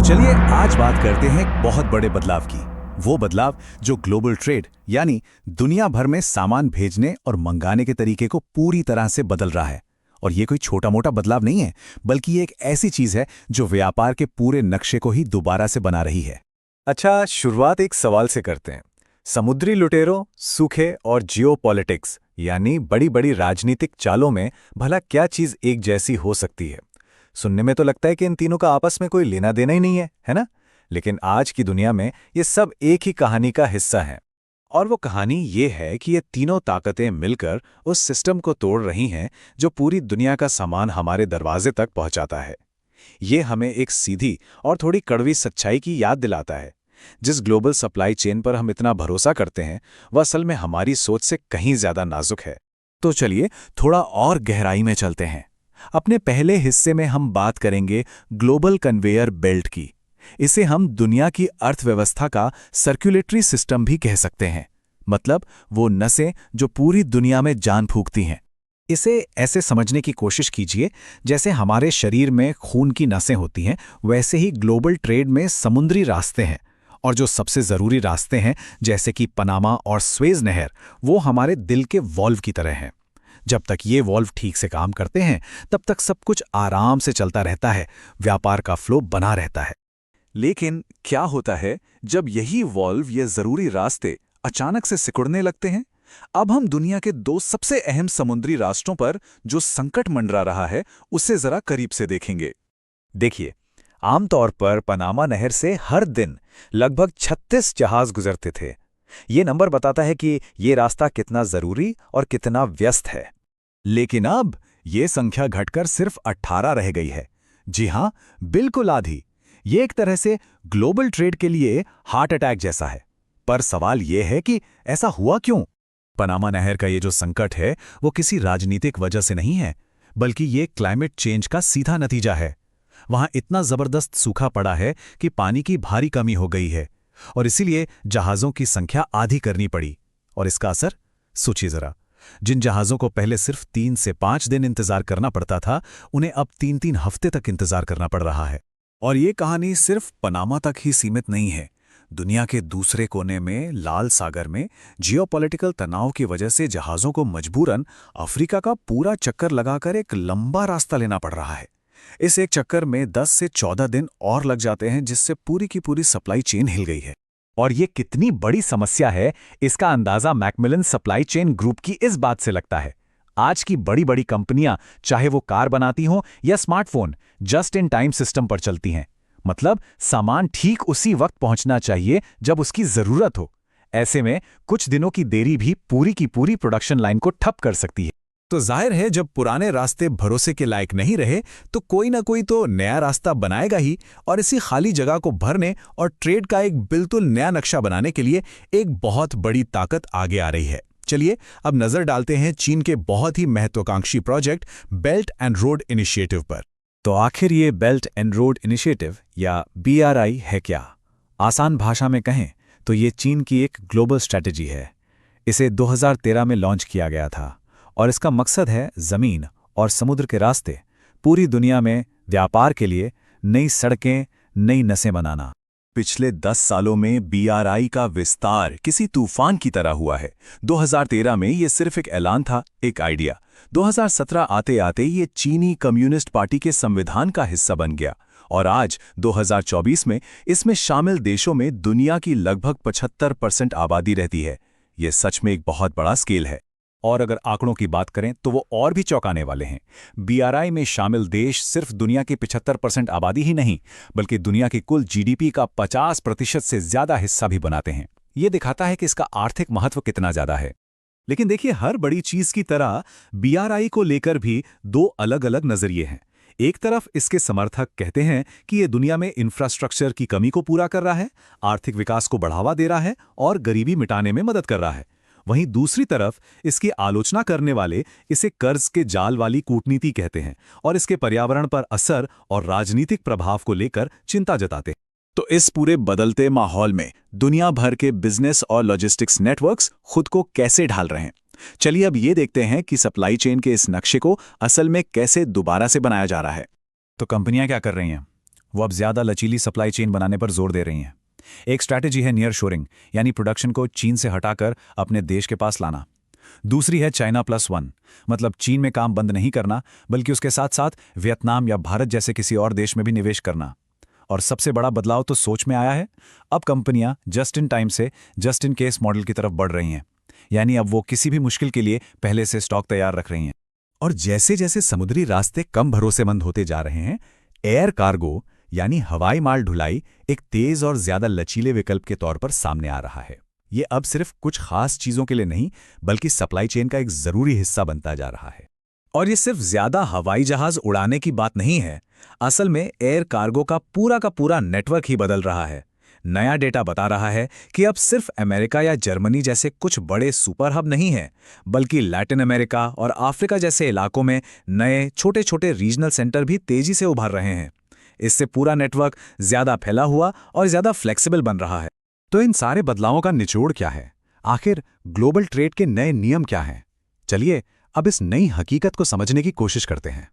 तो चलिए आज बात करते हैं एक बहुत बड़े बदलाव की। वो बदलाव जो ग्लोबल ट्रेड यानी दुनिया भर में सामान भेजने और मंगाने के तरीके को पूरी तरह से बदल रहा है। और ये कोई छोटा मोटा बदलाव नहीं है, बल्कि ये एक ऐसी चीज है जो व्यापार के पूरे नक्शे को ही दोबारा से बना रही है। अच्छा, शुरुआत एक सवाल से करते हैं। समुद्री लुटेरों, सूखे और जियोपॉलिटिक्स यानी बड़ी बड़ी राजनीतिक चालों में भला क्या चीज एक जैसी हो सकती है? सुनने में तो लगता है कि इन तीनों का आपस में कोई लेना देना ही नहीं है, है ना? लेकिन आज की दुनिया में ये सब एक ही कहानी का हिस्सा हैं। और वो कहानी ये है कि ये तीनों ताकतें मिलकर उस सिस्टम को तोड़ रही हैं जो पूरी दुनिया का सामान हमारे दरवाजे तक पहुंचाता है। ये हमें एक सीधी और थोड़ी कड़वी सच्चाई की याद दिलाता है। जिस ग्लोबल सप्लाई चेन पर हम इतना भरोसा करते हैं, वह असल में हमारी सोच से कहीं ज्यादा नाजुक है। तो चलिए थोड़ा और गहराई में चलते हैं। अपने पहले हिस्से में हम बात करेंगे ग्लोबल कन्वेयर बेल्ट की। इसे हम दुनिया की अर्थव्यवस्था का सर्कुलेटरी सिस्टम भी कह सकते हैं। मतलब वो नसें जो पूरी दुनिया में जान फूंकती हैं। इसे ऐसे समझने की कोशिश कीजिए जैसे हमारे शरीर में खून की नसें होती हैं, वैसे ही ग्लोबल ट्रेड में समुद्री रास्ते हैं। और जो सबसे ज़रूरी रास्ते हैं जैसे कि पनामा और स्वेज नहर, वो हमारे दिल के वॉल्व की तरह हैं। जब तक ये वॉल्व ठीक से काम करते हैं तब तक सब कुछ आराम से चलता रहता है, व्यापार का फ्लो बना रहता है। लेकिन क्या होता है जब यही वॉल्व ये जरूरी रास्ते अचानक से सिकुड़ने लगते हैं? अब हम दुनिया के दो सबसे अहम समुद्री राष्ट्रों पर जो संकट मंडरा रहा है, उसे जरा करीब से देखेंगे। देखिए, आमतौर पर पनामा नहर से हर दिन लगभग 36 जहाज गुजरते थे। ये नंबर बताता है कि ये रास्ता कितना जरूरी और कितना व्यस्त है। लेकिन अब ये संख्या घटकर सिर्फ 18 रह गई है। जी हां, बिल्कुल आधी। ये एक तरह से ग्लोबल ट्रेड के लिए हार्ट अटैक जैसा है। पर सवाल ये है कि ऐसा हुआ क्यों? पनामा नहर का ये जो संकट है वो किसी राजनीतिक वजह से नहीं है, बल्कि ये क्लाइमेट चेंज का सीधा नतीजा है। वहां इतना जबरदस्त सूखा पड़ा है कि पानी की भारी कमी हो गई है और इसीलिए जहाज़ों की संख्या आधी करनी पड़ी। और इसका असर सोचिए जरा, जिन जहाज़ों को पहले सिर्फ 3 से 5 दिन इंतजार करना पड़ता था, उन्हें अब 3-3 हफ्ते तक इंतजार करना पड़ रहा है। और ये कहानी सिर्फ पनामा तक ही सीमित नहीं है। दुनिया के दूसरे कोने में लाल सागर में जियोपॉलिटिकल तनाव की वजह से जहाज़ों को मजबूरन अफ्रीका का पूरा चक्कर लगाकर एक लंबा रास्ता लेना पड़ रहा है। इस एक चक्कर में 10 से 14 दिन और लग जाते हैं, जिससे पूरी की पूरी सप्लाई चेन हिल गई है। और ये कितनी बड़ी समस्या है, इसका अंदाजा मैकमिलन सप्लाई चेन ग्रुप की इस बात से लगता है। आज की बड़ी बड़ी कंपनियां, चाहे वो कार बनाती हों या smartphone, just in time system पर चलती हैं। मतलब सामान ठीक उसी वक्त पहुंचना चाहिए जब उसकी जरूरत हो। ऐसे में कुछ दिनों की देरी भी पूरी की पूरी प्रोडक्शन लाइन को ठप कर सकती है। तो जाहिर है जब पुराने रास्ते भरोसे के लायक नहीं रहे तो कोई ना कोई तो नया रास्ता बनाएगा ही। और इसी खाली जगह को भरने और ट्रेड का एक बिल्कुल नया नक्शा बनाने के लिए एक बहुत बड़ी ताकत आगे आ रही है। चलिए अब नजर डालते हैं चीन के बहुत ही महत्वाकांक्षी project belt and road initiative पर। तो आखिर ये बेल्ट एंड रोड इनिशिएटिव या BRI है क्या? आसान भाषा में कहें तो ये चीन की एक ग्लोबल स्ट्रैटेजी है। इसे 2013 में लॉन्च किया गया था और इसका मकसद है जमीन और समुद्र के रास्ते पूरी दुनिया में व्यापार के लिए नई सड़कें, नई नसें बनाना। पिछले 10 सालों में BRI का विस्तार किसी तूफान की तरह हुआ है। 2013 में ये सिर्फ एक ऐलान था, एक आइडिया। 2017 आते आते ये चीनी कम्युनिस्ट पार्टी के संविधान का हिस्सा बन गया और आज 2024 में इसमें शामिल देशों में दुनिया की लगभग 75% आबादी रहती है। ये सच में एक बहुत बड़ा स्केल है। और अगर आंकड़ों की बात करें तो वो और भी चौंकाने वाले हैं। BRI में शामिल देश सिर्फ दुनिया की 75% आबादी ही नहीं, बल्कि दुनिया की कुल GDP का 50% से ज्यादा हिस्सा भी बनाते हैं। ये दिखाता है कि इसका आर्थिक महत्व कितना ज्यादा है। लेकिन देखिए, हर बड़ी चीज की तरह BRI को लेकर भी दो अलग अलग नजरिए हैं। एक तरफ इसके समर्थक कहते हैं कि ये दुनिया में इंफ्रास्ट्रक्चर की कमी को पूरा कर रहा है, आर्थिक विकास को बढ़ावा दे रहा है और गरीबी मिटाने में मदद कर रहा है। वहीं दूसरी तरफ इसकी आलोचना करने वाले इसे कर्ज के जाल वाली कूटनीति कहते हैं और इसके पर्यावरण पर असर और राजनीतिक प्रभाव को लेकर चिंता जताते हैं। तो इस पूरे बदलते माहौल में दुनिया भर के बिजनेस और लॉजिस्टिक्स नेटवर्क्स खुद को कैसे ढाल रहे हैं? चलिए अब ये देखते हैं कि सप्लाई चेन के इस नक्शे को असल में कैसे दोबारा से बनाया जा रहा है। तो कंपनियां क्या कर रही हैं? वो अब ज़्यादा लचीली सप्लाई चेन बनाने पर जोर दे रही हैं। एक स्ट्रैटेजी है नियर शोरिंग, यानी प्रोडक्शन को चीन से हटाकर अपने देश के पास लाना। दूसरी है China+1, मतलब चीन में काम बंद नहीं करना, बल्कि उसके साथ साथ वियतनाम या भारत जैसे किसी और देश में भी निवेश करना। और सबसे बड़ा बदलाव तो सोच में आया है। अब कंपनियां जस्ट इन टाइम से जस्ट इन केस मॉडल की तरफ बढ़ रही हैं, यानी अब वो किसी भी मुश्किल के लिए पहले से स्टॉक तैयार रख रही हैं। और जैसे जैसे समुद्री रास्ते कम भरोसेमंद होते जा रहे हैं, एयर कार्गो यानी हवाई माल ढुलाई एक तेज और ज्यादा लचीले विकल्प के तौर पर सामने आ रहा है। ये अब सिर्फ कुछ खास चीजों के लिए नहीं, बल्कि सप्लाई चेन का एक जरूरी हिस्सा बनता जा रहा है। और ये सिर्फ ज्यादा हवाई जहाज उड़ाने की बात नहीं है। असल में एयर कार्गो का पूरा नेटवर्क ही बदल रहा है। नया डेटा बता रहा है कि अब सिर्फ अमेरिका या जर्मनी जैसे कुछ बड़े सुपर हब नहीं हैं, बल्कि लैटिन अमेरिका और अफ्रीका जैसे इलाकों में नए छोटे छोटे रीजनल सेंटर भी तेजी से उभर रहे हैं। इससे पूरा नेटवर्क ज्यादा फैला हुआ और ज्यादा फ्लेक्सिबल बन रहा है। तो इन सारे बदलावों का निचोड़ क्या है? आखिर ग्लोबल ट्रेड के नए नियम क्या हैं? चलिए अब इस नई हकीकत को समझने की कोशिश करते हैं।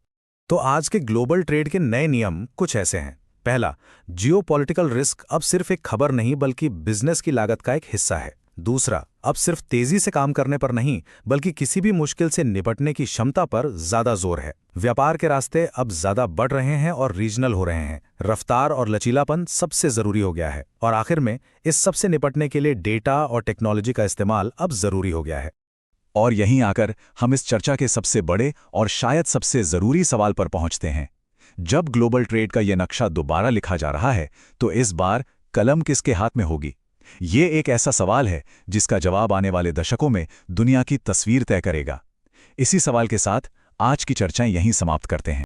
तो आज के ग्लोबल ट्रेड के नए नियम कुछ ऐसे हैं। पहला, जियोपॉलिटिकल रिस्क अब सिर्फ एक खबर नहीं बल्कि बिजनेस की लागत का एक हिस्सा है। दूसरा, अब सिर्फ तेजी से काम करने पर नहीं बल्कि किसी भी मुश्किल से निपटने की क्षमता पर ज्यादा जोर है। व्यापार के रास्ते अब ज्यादा बढ़ रहे हैं और रीजनल हो रहे हैं। रफ्तार और लचीलापन सबसे जरूरी हो गया है। और आखिर में इस सबसे निपटने के लिए डेटा और टेक्नोलॉजी का इस्तेमाल अब जरूरी हो गया है। और यहीं आकर हम इस चर्चा के सबसे बड़े और शायद सबसे जरूरी सवाल पर पहुंचते हैं। जब ग्लोबल ट्रेड का यह नक्शा दोबारा लिखा जा रहा है, तो इस बार कलम किसके हाथ में होगी? ये एक ऐसा सवाल है जिसका जवाब आने वाले दशकों में दुनिया की तस्वीर तय करेगा। इसी सवाल के साथ आज की चर्चाएं यहीं समाप्त करते हैं।